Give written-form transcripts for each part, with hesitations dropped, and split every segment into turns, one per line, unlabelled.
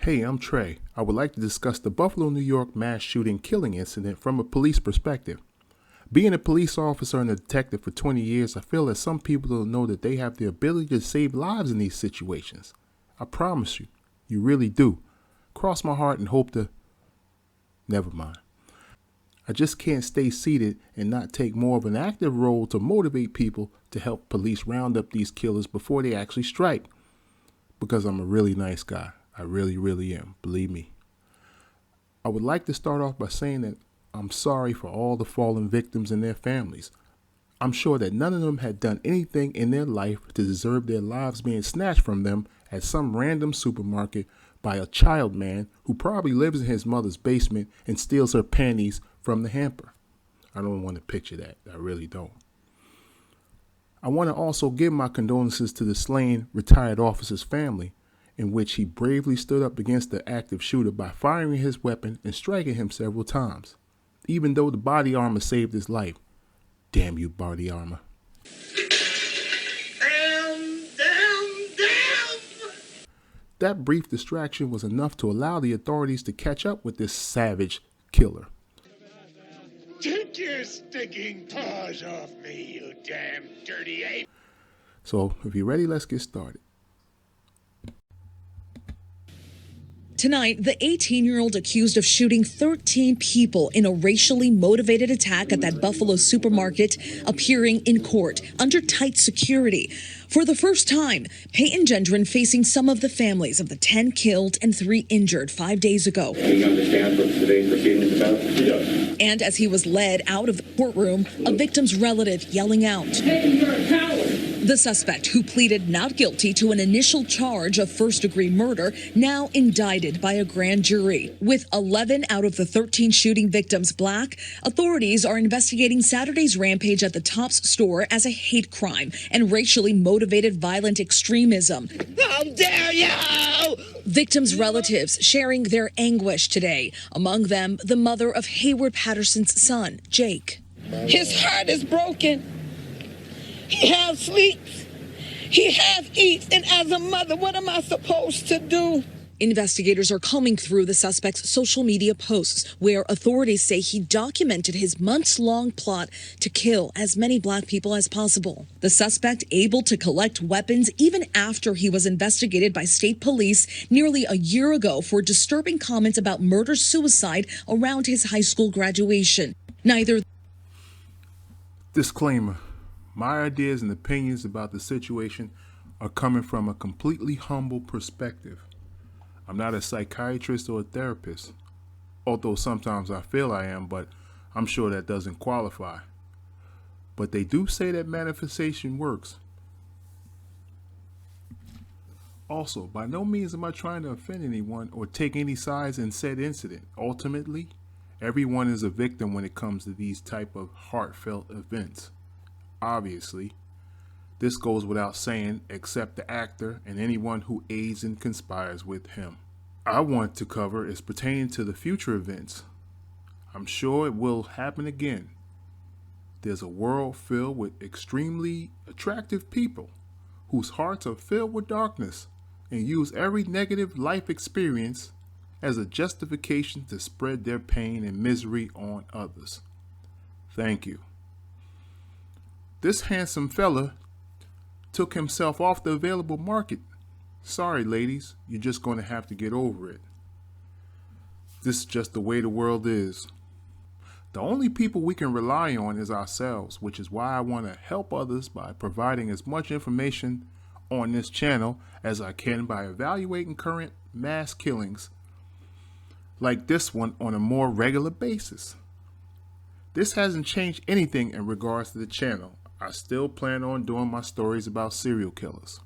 Hey, I'm Trey. I would like to discuss the Buffalo, New York mass shooting killing incident from a police perspective. Being a police officer and a detective for 20 years, I feel that some people don't know that they have the ability to save lives in these situations. I promise you, you really do. Cross my heart and hope to... Never mind. I just can't stay seated and not take more of an active role to motivate people to help police round up these killers before they actually strike. Because I'm a really nice guy. I really am. Believe me. I would like to start off by saying that I'm sorry for all the fallen victims and their families. I'm sure that none of them had done anything in their life to deserve their lives being snatched from them at some random supermarket by a child man who probably lives in his mother's basement and steals her panties from the hamper. I don't want to picture that. I really don't. I want to also give my condolences to the slain retired officer's family, in which he bravely stood up against the active shooter by firing his weapon and striking him several times, even though the body armor saved his life. Damn you, body armor. Damn. That brief distraction was enough to allow the authorities to catch up with this savage killer.
Take your stinking paws off me, you damn dirty ape.
So, if you're ready, let's get started.
Tonight, the 18-year-old accused of shooting 13 people in a racially motivated attack at that Buffalo supermarket appearing in court under tight security. For the first time, Peyton Gendron facing some of the families of the 10 killed and 3 injured 5 days ago.
Do you understand what today's proceeding is about? Yes.
And as he was led out of the courtroom, a victim's relative yelling out.
Peyton, you're a coward.
The suspect, who pleaded not guilty to an initial charge of first-degree murder, now indicted by a grand jury. With 11 out of the 13 shooting victims Black, authorities are investigating Saturday's rampage at the Tops store as a hate crime and racially motivated violent extremism.
How dare you!
Victims' relatives sharing their anguish today, among them the mother of Hayward Patterson's son, Jake.
His heart is broken. He has sleeps. He has eats. And as a mother, what am I supposed to do?
Investigators are combing through the suspect's social media posts, where authorities say he documented his months-long plot to kill as many Black people as possible. The suspect able to collect weapons even after he was investigated by state police nearly a year ago for disturbing comments about murder-suicide around his high school graduation. Neither...
Disclaimer. My ideas and opinions about the situation are coming from a completely humble perspective. I'm not a psychiatrist or a therapist, although sometimes I feel I am, but I'm sure that doesn't qualify. But they do say that manifestation works. Also, by no means am I trying to offend anyone or take any sides in said incident. Ultimately, everyone is a victim when it comes to these type of heartfelt events. Obviously, this goes without saying, except the actor and anyone who aids and conspires with him. I want to cover is pertaining to the future events. I'm sure it will happen again. There's a world filled with extremely attractive people whose hearts are filled with darkness and use every negative life experience as a justification to spread their pain and misery on others. Thank you. This handsome fella took himself off the available market. Sorry, ladies, you're just going to have to get over it. This is just the way the world is. The only people we can rely on is ourselves, which is why I want to help others by providing as much information on this channel as I can by evaluating current mass killings like this one on a more regular basis. This hasn't changed anything in regards to the channel. I still plan on doing my stories about serial killers.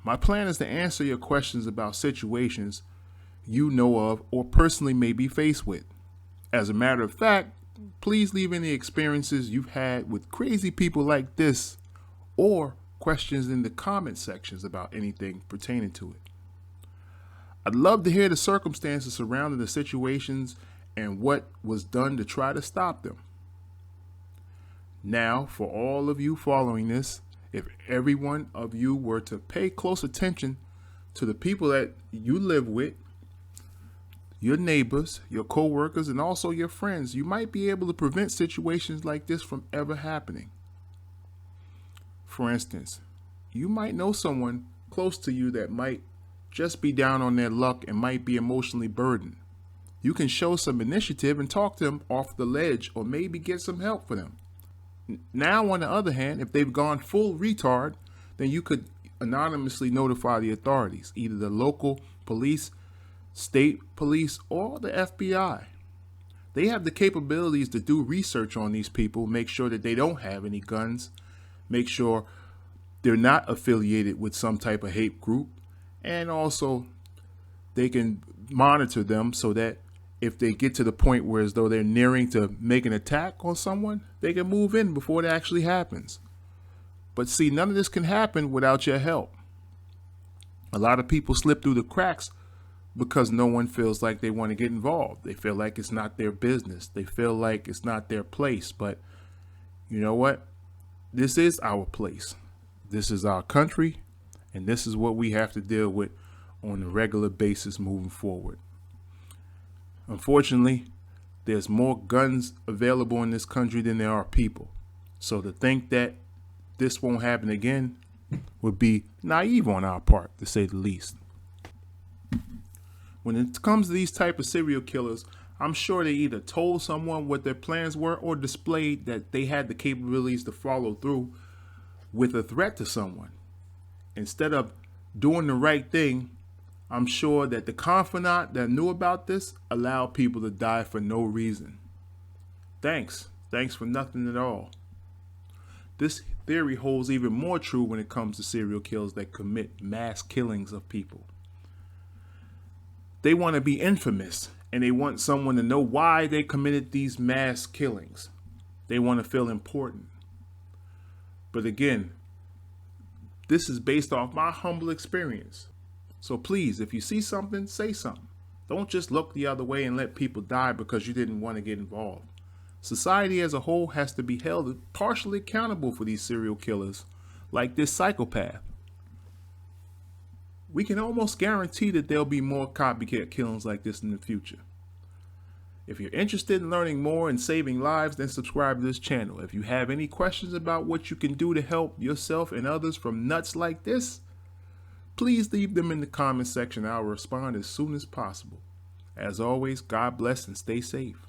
My plan is to answer your questions about situations you know of or personally may be faced with. As a matter of fact, please leave any experiences you've had with crazy people like this or questions in the comment sections about anything pertaining to it. I'd love to hear the circumstances surrounding the situations and what was done to try to stop them. Now, for all of you following this, if every one of you were to pay close attention to the people that you live with, your neighbors, your co-workers, and also your friends, you might be able to prevent situations like this from ever happening. For instance, you might know someone close to you that might just be down on their luck and might be emotionally burdened. You can show some initiative and talk to them off the ledge, or maybe get some help for them. Now, on the other hand, if they've gone full retard, then you could anonymously notify the authorities, either the local police, state police, or the FBI. They have the capabilities to do research on these people, make sure that they don't have any guns, make sure they're not affiliated with some type of hate group, and also they can monitor them so that if they get to the point where as though they're nearing to make an attack on someone, they can move in before it actually happens. But see, none of this can happen without your help. A lot of people slip through the cracks because no one feels like they want to get involved. They feel like it's not their business. They feel like it's not their place. But you know what? This is our place. This is our country. And this is what we have to deal with on a regular basis moving forward. Unfortunately, there's more guns available in this country than there are people. So to think that this won't happen again would be naive on our part, to say the least. When it comes to these type of serial killers, I'm sure they either told someone what their plans were or displayed that they had the capabilities to follow through with a threat to someone. Instead of doing the right thing, I'm sure that the confidant that knew about this allowed people to die for no reason. Thanks for nothing at all. This theory holds even more true when it comes to serial killers that commit mass killings of people. They want to be infamous, and they want someone to know why they committed these mass killings. They want to feel important. But again, this is based off my humble experience. So please, if you see something, say something. Don't just look the other way and let people die because you didn't want to get involved. Society as a whole has to be held partially accountable for these serial killers, like this psychopath. We can almost guarantee that there'll be more copycat killings like this in the future. If you're interested in learning more and saving lives, then subscribe to this channel. If you have any questions about what you can do to help yourself and others from nuts like this, please leave them in the comment section. I'll respond as soon as possible. As always, God bless and stay safe.